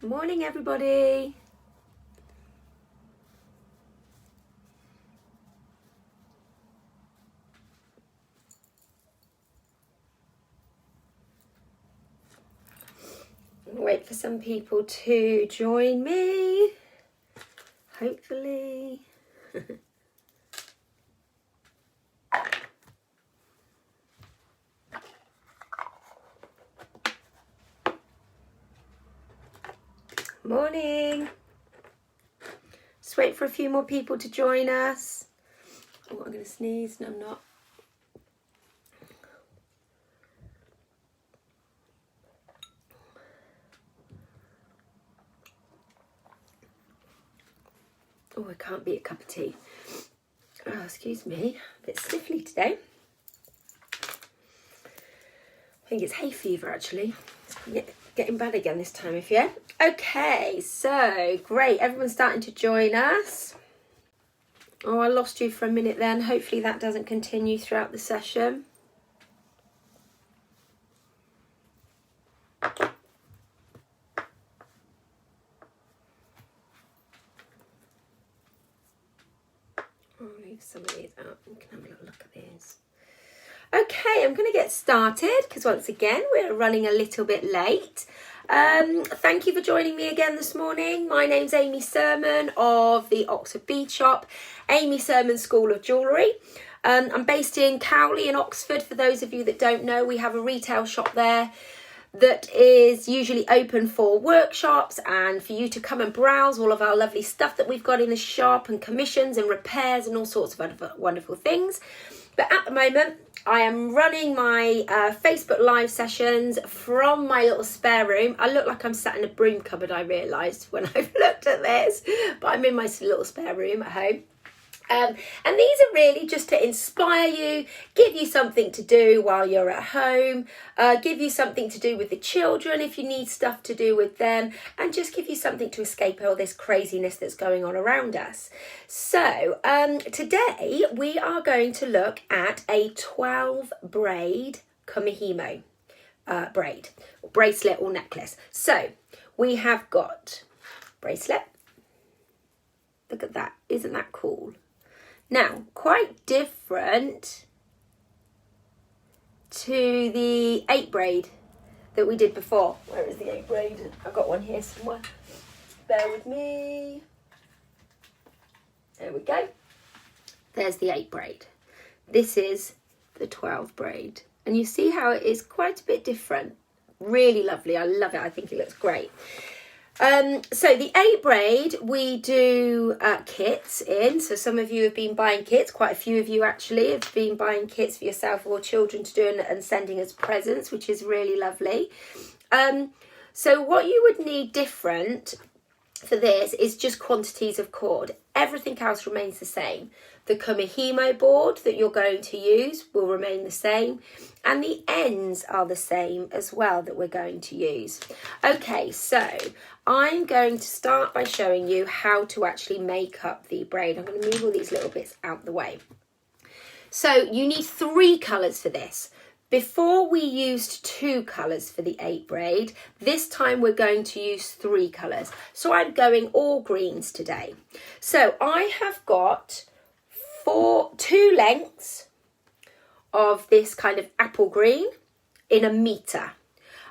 Morning, everybody. Wait for some people to join me, hopefully. Morning. Just wait for a few more people to join us. Oh, I'm going to sneeze. No, I'm not. Oh, I can't beat a cup of tea. Oh, excuse me. A bit sniffly today. I think it's hay fever, actually. It's getting bad again this time of year. Okay, so great. Everyone's starting to join us. Oh, I lost you for a minute then. Hopefully that doesn't continue throughout the session. I'll leave some of these out. You can have a little look at these. Okay, I'm going to get started because once again we're running a little bit late. Thank you for joining me again this morning. My name's Amy Surman of the Oxford Bead Shop, Amy Surman School of Jewellery. I'm based in Cowley in Oxford. For those of you that don't know, we have a retail shop there that is usually open for workshops and for you to come and browse all of our lovely stuff that we've got in the shop and commissions and repairs and all sorts of wonderful things. But at the moment, I am running my Facebook Live sessions from my little spare room. I look like I'm sat in a broom cupboard, I realised when I've looked at this, but I'm in my little spare room at home. And these are really just to inspire you, give you something to do while you're at home, give you something to do with the children if you need stuff to do with them, and just give you something to escape all this craziness that's going on around us. So today we are going to look at a 12 braid Kumihimo braid, bracelet or necklace. So we have got bracelet. Look at that, isn't that cool? Now, quite different to the 8 braid that we did before. Where is the 8 braid? I've got one here somewhere. Bear with me. There we go. There's the 8 braid. This is the 12 braid. And you see how it is quite a bit different. Really lovely. I love it. I think it looks great. So the 8 braid, we do kits in. So some of you have been buying kits. Quite a few of you actually have been buying kits for yourself or children to do and sending as presents, which is really lovely. So what you would need different for this is just quantities of cord. Everything else remains the same. The Kumihimo board that you're going to use will remain the same, and the ends are the same as well that we're going to use. Okay, so I'm going to start by showing you how to actually make up the braid. I'm going to move all these little bits out the way. So you need 3 colours for this. Before we used 2 colours for the 8 braid, this time we're going to use 3 colours. So I'm going all greens today. So I have got 2 lengths of this kind of apple green in 1 metre.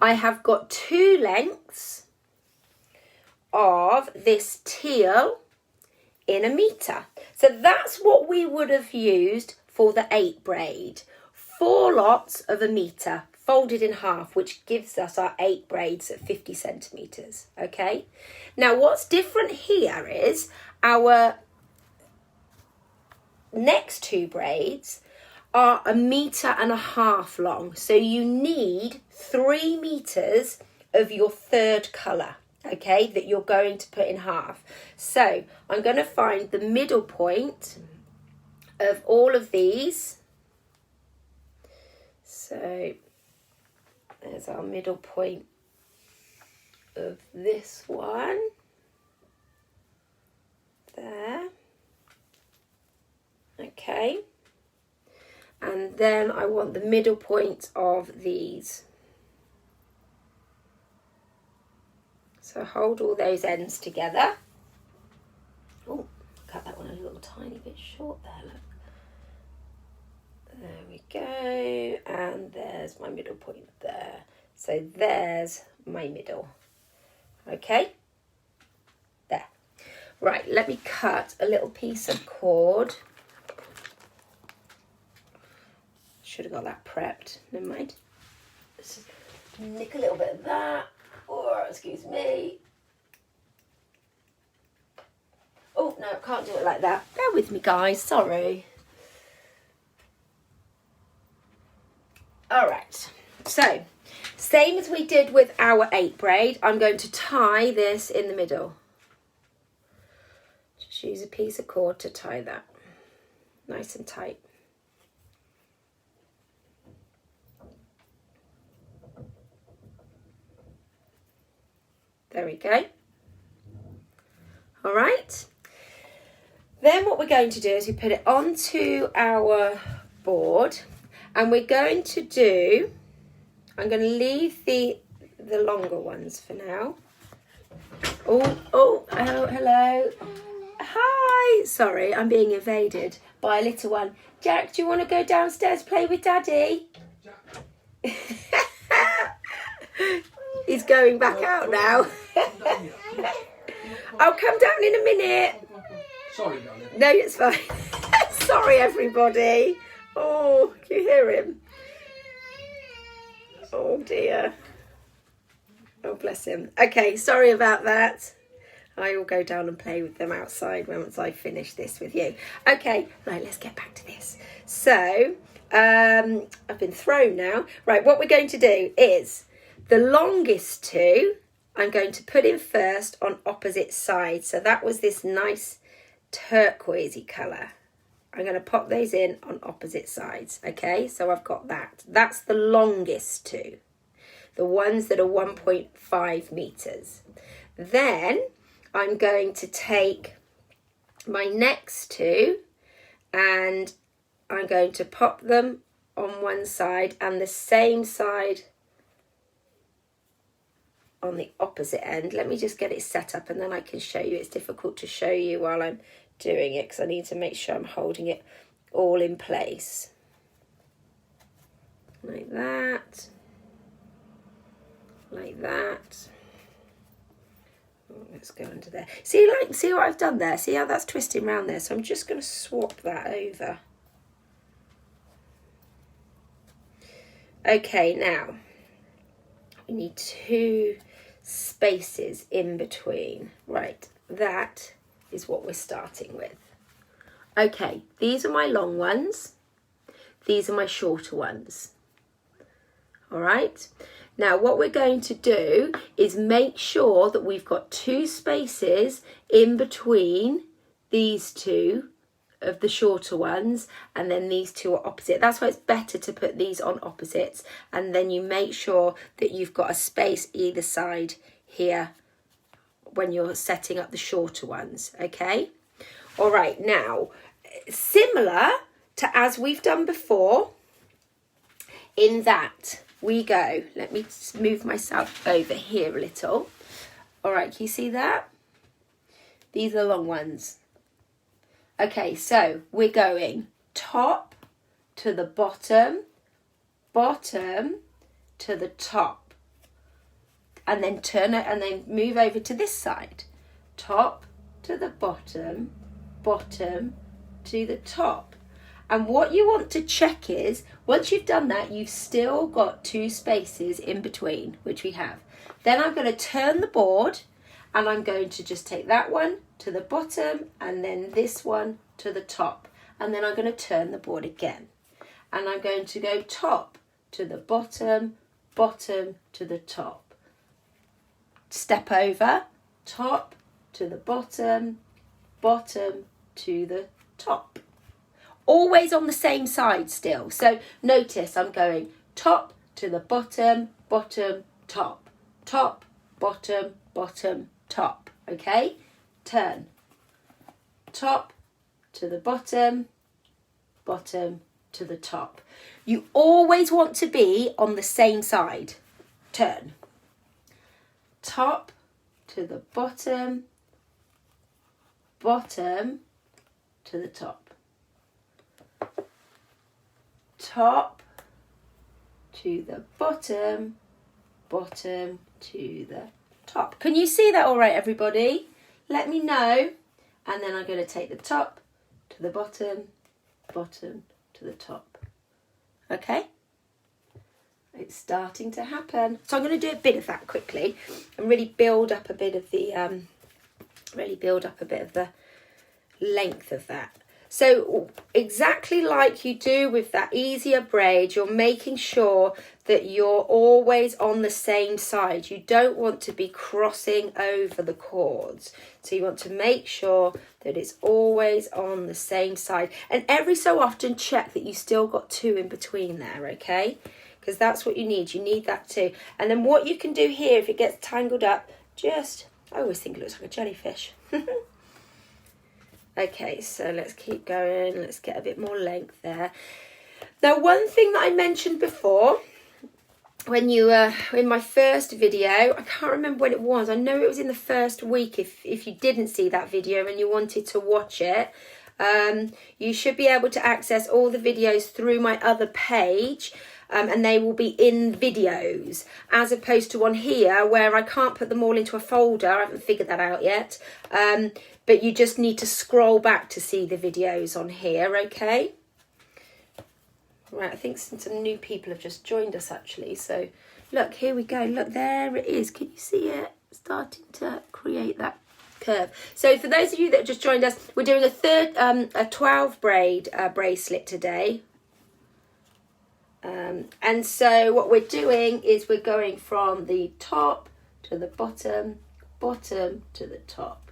I have got 2 lengths of this teal in 1 metre. So that's what we would have used for the 8 braid. 4 lots of 1 metre folded in half, which gives us our 8 braids at 50 centimetres. Okay. Now what's different here is our next 2 braids are 1.5 metres long. So you need 3 metres of your 3rd colour, okay, that you're going to put in half. So I'm going to find the middle point of all of these. So there's our middle point of this one. There. Okay. And then I want the middle point of these. So So hold all those ends together. Oh, cut that one a little tiny bit short there, look. There we go, and there's my middle point there. So there's my middle. Okay, there. Right, let me cut a little piece of cord. Should have got that prepped, never mind. Let's just nick a little bit of that, or excuse me. Oh, no, I can't do it like that. Bear with me, guys, sorry. All right, so same as we did with our 8 braid, I'm going to tie this in the middle. Just use a piece of cord to tie that nice and tight. There we go. All right. Then what we're going to do is we put it onto our board, and we're going to do, I'm going to leave the longer ones for now. Oh, hello. Hi. Sorry, I'm being invaded by a little one. Jack, do you want to go downstairs play with Daddy? He's going back out now. I'll come down in a minute. Sorry, darling. No, it's fine. Sorry, everybody. Oh, can you hear him? Oh, dear. Oh, bless him. Okay, sorry about that. I will go down and play with them outside once I finish this with you. Okay, right, let's get back to this. So, I've been thrown now. Right, what we're going to do is the longest two, I'm going to put in first on opposite sides. So that was this nice turquoisey colour. I'm going to pop those in on opposite sides. Okay, so I've got that. That's the longest two. The ones that are 1.5 meters. Then I'm going to take my next two and I'm going to pop them on one side and the same side on the opposite end. Let me just get it set up and then I can show you. It's difficult to show you while I'm doing it because I need to make sure I'm holding it all in place. Like that. Like that. Oh, let's go under there. See what I've done there? See how that's twisting around there? So I'm just going to swap that over. Okay, now we need 2 spaces in between. Right, that is what we're starting with. Okay, these are my long ones. These are my shorter ones. All right. Now what we're going to do is make sure that we've got 2 spaces in between these 2 of the shorter ones, and then these 2 are opposite. That's why it's better to put these on opposites, and then you make sure that you've got a space either side here when you're setting up the shorter ones. Okay. All right, now similar to as we've done before, in that we go, let me move myself over here a little. All right, can you see that? These are long ones. Okay, so we're going top to the bottom, bottom to the top, and then turn it and then move over to this side. Top to the bottom, bottom to the top. And what you want to check is, once you've done that, you've still got 2 spaces in between, which we have. Then I'm going to turn the board and I'm going to just take that one to the bottom and then this one to the top. And then I'm going to turn the board again. And I'm going to go top to the bottom, bottom to the top. Step over, top to the bottom, bottom to the top. Always on the same side still. So notice I'm going top to the bottom, bottom, top. Top, bottom, bottom, top. Okay? Turn. Top to the bottom, bottom to the top. You always want to be on the same side. Turn. Top to the bottom, bottom to the top, top to the bottom, bottom to the top. Can you see that all right, everybody? Let me know. And then I'm going to take the top to the bottom, bottom to the top. Okay? It's starting to happen. So I'm going to do a bit of that quickly and really build up a bit of the length of that. So exactly like you do with that easier braid, you're making sure that you're always on the same side. You don't want to be crossing over the cords. So you want to make sure that it's always on the same side. And every so often check that you still got 2 in between there, okay? Because that's what you need. You need that too. And then what you can do here, if it gets tangled up, I always think it looks like a jellyfish. Okay, so let's keep going. Let's get a bit more length there. Now, one thing that I mentioned before, when you were in my first video, I can't remember when it was. I know it was in the first week. If you didn't see that video and you wanted to watch it, you should be able to access all the videos through my other page. And they will be in videos, as opposed to on here where I can't put them all into a folder. I haven't figured that out yet. But you just need to scroll back to see the videos on here, okay? Right, I think some new people have just joined us actually. So look, here we go. Look, there it is. Can you see it? Starting to create that curve. So for those of you that have just joined us, we're doing a 12 braid bracelet today. And so what we're doing is we're going from the top to the bottom, bottom to the top,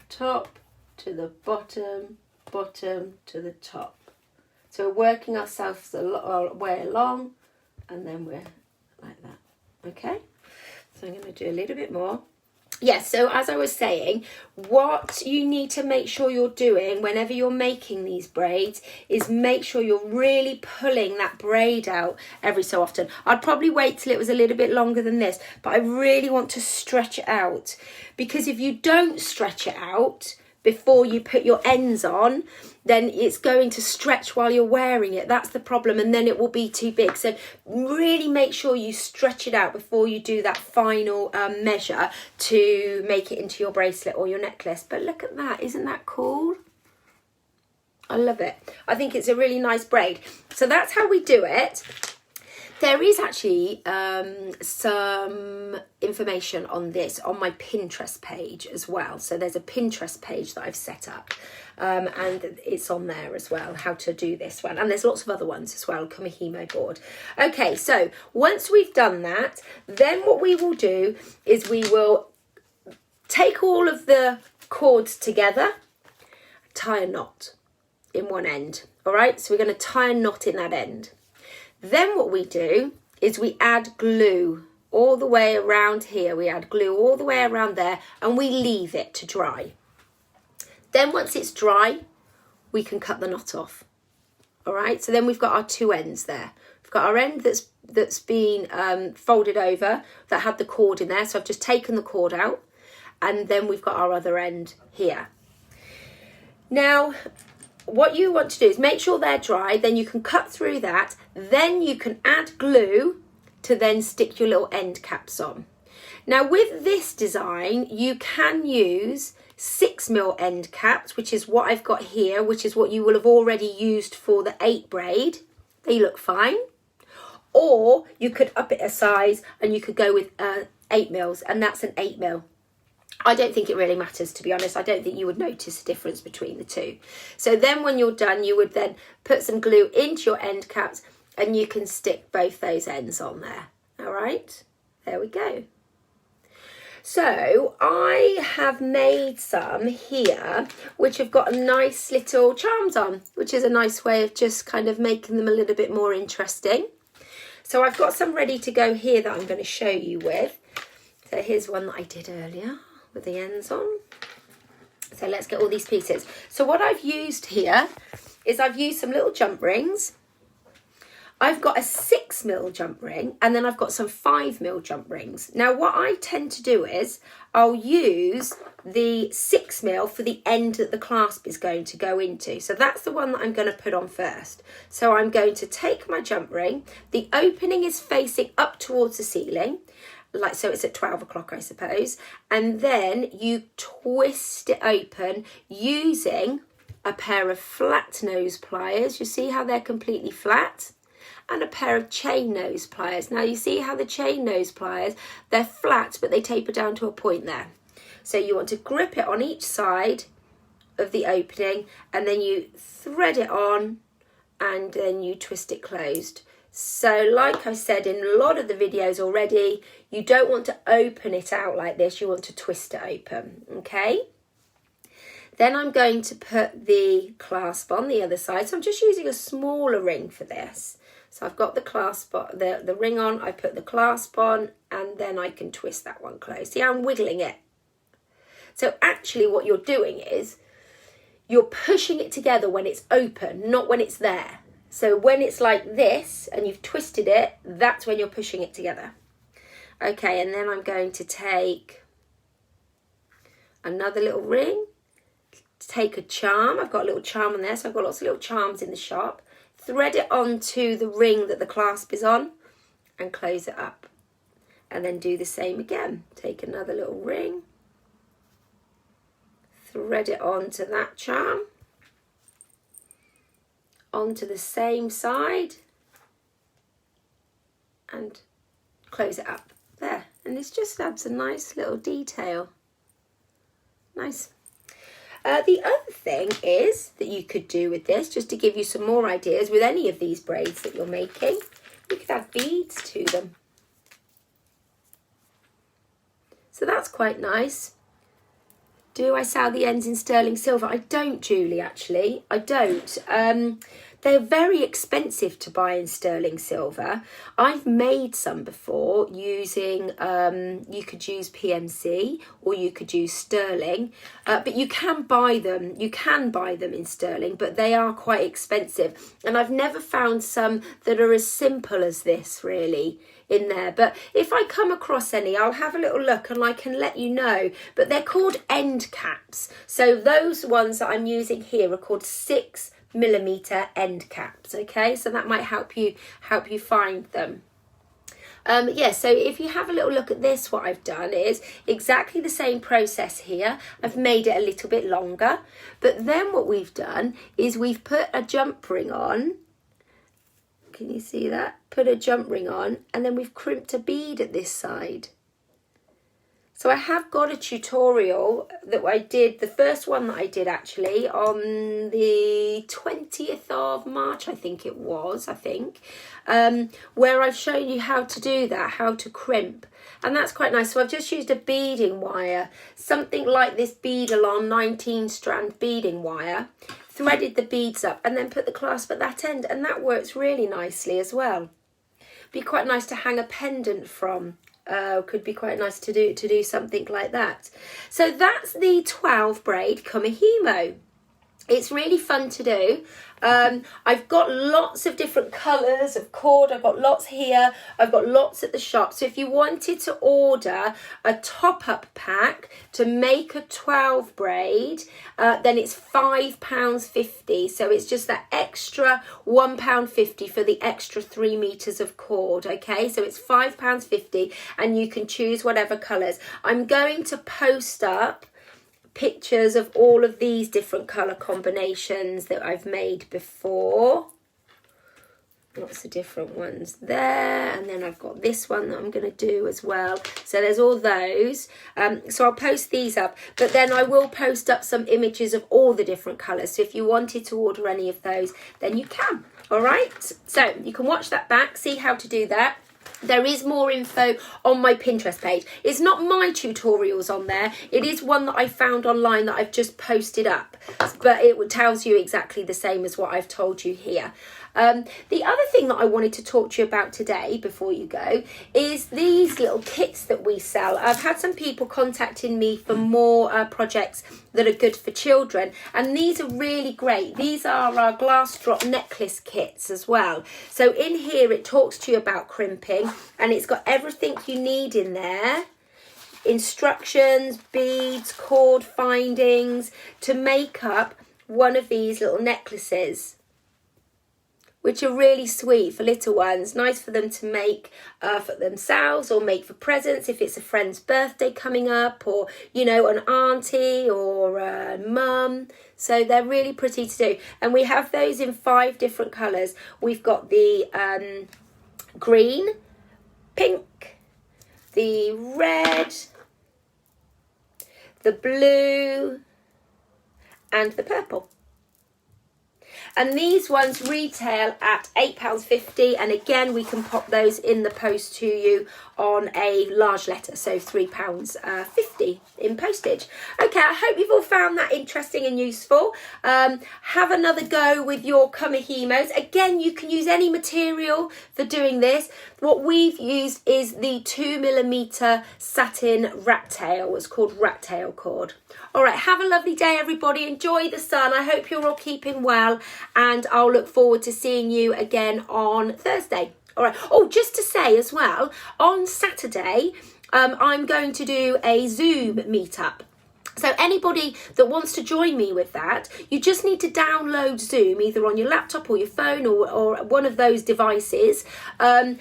top to the bottom, bottom to the top. So we're working ourselves a way along, and then we're like that. Okay, so I'm going to do a little bit more. Yes, so as I was saying, what you need to make sure you're doing whenever you're making these braids is make sure you're really pulling that braid out every so often. I'd probably wait till it was a little bit longer than this, but I really want to stretch it out, because if you don't stretch it out before you put your ends on, then it's going to stretch while you're wearing it. That's the problem, and then it will be too big. So really make sure you stretch it out before you do that final measure to make it into your bracelet or your necklace. But look at that, isn't that cool? I love it. I think it's a really nice braid. So that's how we do it. There is actually some information on this on my Pinterest page as well. So there's a Pinterest page that I've set up, and it's on there as well, how to do this one. And there's lots of other ones as well, Kumihimo board. Okay, so once we've done that, then what we will do is we will take all of the cords together, tie a knot in one end. All right, so we're going to tie a knot in that end. Then what we do is we add glue all the way around here. We add glue all the way around there, and we leave it to dry. Then once it's dry, we can cut the knot off. All right, so then we've got our 2 ends there. We've got our end that's been folded over, that had the cord in there. So I've just taken the cord out, and then we've got our other end here. Now, what you want to do is make sure they're dry, then you can cut through that, then you can add glue to then stick your little end caps on. Now with this design, you can use 6mm end caps, which is what I've got here, which is what you will have already used for the 8 braid. They look fine. Or you could up it a size and you could go with 8mm, and that's an 8mm. I don't think it really matters, to be honest. I don't think you would notice a difference between the two. So then when you're done, you would then put some glue into your end caps, and you can stick both those ends on there. All right, there we go. So I have made some here, which have got a nice little charms on, which is a nice way of just kind of making them a little bit more interesting. So I've got some ready to go here that I'm going to show you with. So here's one that I did earlier with the ends on. So let's get all these pieces. So what I've used here is I've used some little jump rings. I've got a 6mm jump ring, and then I've got some 5mm jump rings. Now what I tend to do is I'll use the 6mm for the end that the clasp is going to go into. So that's the one that I'm going to put on first. So I'm going to take my jump ring. The opening is facing up towards the ceiling, like so it's at 12 o'clock I suppose, and then you twist it open using a pair of flat nose pliers. You see how they're completely flat? And a pair of chain nose pliers. Now you see how the chain nose pliers, they're flat but they taper down to a point there. So you want to grip it on each side of the opening, and then you thread it on, and then you twist it closed. So like I said in a lot of the videos already, you don't want to open it out like this, you want to twist it open, okay? Then I'm going to put the clasp on the other side. So I'm just using a smaller ring for this. So I've got the clasp, the ring on, I put the clasp on, and then I can twist that one closed. See how I'm wiggling it? So actually what you're doing is you're pushing it together when it's open, not when it's there. So when it's like this and you've twisted it, that's when you're pushing it together. Okay, and then I'm going to take another little ring, take a charm. I've got a little charm on there, so I've got lots of little charms in the shop. Thread it onto the ring that the clasp is on and close it up. And then do the same again. Take another little ring, thread it onto that charm, onto the same side, and close it up. There, and this just adds a nice little detail. Nice. The other thing is that you could do with this, just to give you some more ideas with any of these braids that you're making, you could add beads to them. So that's quite nice. Do I sell the ends in sterling silver? I don't, Julie, actually. I don't. They're very expensive to buy in sterling silver. I've made some before using, you could use PMC or you could use sterling, but you can buy them. You can buy them in sterling, but they are quite expensive. And I've never found some that are as simple as this, really, in there. But if I come across any, I'll have a little look and I can let you know. But they're called end caps. So those ones that I'm using here are called 6mm end caps. Okay, so that might help you find them. Yeah, so if you have a little look at this, what I've done is exactly the same process here. I've made it a little bit longer, but then what we've done is we've put a jump ring on. Can you see that? Put a jump ring on, and then we've crimped a bead at this side. So I have got a tutorial that I did, the first one that I did actually, on the 20th of March, I think it was, where I've shown you how to do that, how to crimp. And that's quite nice. So I've just used a beading wire, something like this Bead-along 19-strand beading wire, threaded the beads up, and then put the clasp at that end. And that works really nicely as well. Be quite nice to hang a pendant from. Could be quite nice to do something like that. So that's the 12 braid Kumihimo. It's really fun to do. I've got lots of different colours of cord. I've got lots here. I've got lots at the shop. So if you wanted to order a top-up pack to make a 12 braid, then it's £5.50. So it's just that extra £1.50 for the extra 3 meters of cord. Okay, so it's £5.50, and you can choose whatever colours. I'm going to post up pictures of all of these different colour combinations that I've made before. Lots of different ones there, and then I've got this one that I'm going to do as well. So there's all those. So I'll post these up, but then I will post up some images of all the different colours. So if you wanted to order any of those, then you can. All right, so you can watch that back, see how to do that. There is more info on my Pinterest page. It's not my tutorials on there. It is one that I found online that I've just posted up. But it tells you exactly the same as what I've told you here. The other thing that I wanted to talk to you about today before you go is these little kits that we sell. I've had some people contacting me for more projects that are good for children, and these are really great. These are our glass drop necklace kits as well. So in here it talks to you about crimping, and it's got everything you need in there. Instructions, beads, cord findings to make up one of these little necklaces, which are really sweet for little ones. Nice for them to make for themselves or make for presents if it's a friend's birthday coming up, or, you know, an auntie or a mum. So they're really pretty to do. And we have those in 5 different colours. We've got the green, pink, the red, the blue, and the purple. And these ones retail at £8.50, and again we can pop those in the post to you on a large letter, so £3.50 in postage. Okay, I hope you've all found that interesting and useful. Have another go with your Kumihimos. Again, you can use any material for doing this. What we've used is the 2mm satin rattail. It's called rattail cord. All right, have a lovely day, everybody. Enjoy the sun. I hope you're all keeping well, and I'll look forward to seeing you again on Thursday. All right. Oh, just to say as well, on Saturday, I'm going to do a Zoom meetup. So anybody that wants to join me with that, you just need to download Zoom either on your laptop or your phone or one of those devices, and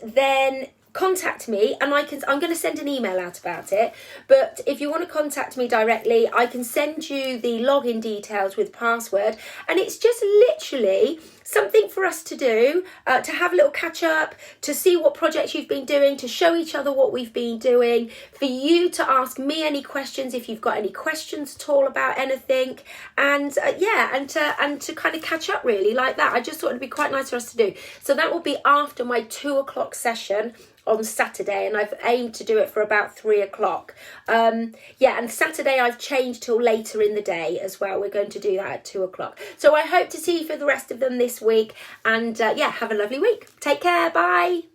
then contact me, and I'm going to send an email out about it. But if you want to contact me directly, I can send you the login details with password, and it's just literally something for us to do, to have a little catch up, to see what projects you've been doing, to show each other what we've been doing, for you to ask me any questions if you've got any questions at all about anything, and and to kind of catch up really like that. I just thought it'd be quite nice for us to do. So that will be after my 2 o'clock session on Saturday, and I've aimed to do it for about 3 o'clock. And Saturday I've changed till later in the day as well. We're going to do that at 2 o'clock. So I hope to see you for the rest of them this week, and have a lovely week. Take care. Bye.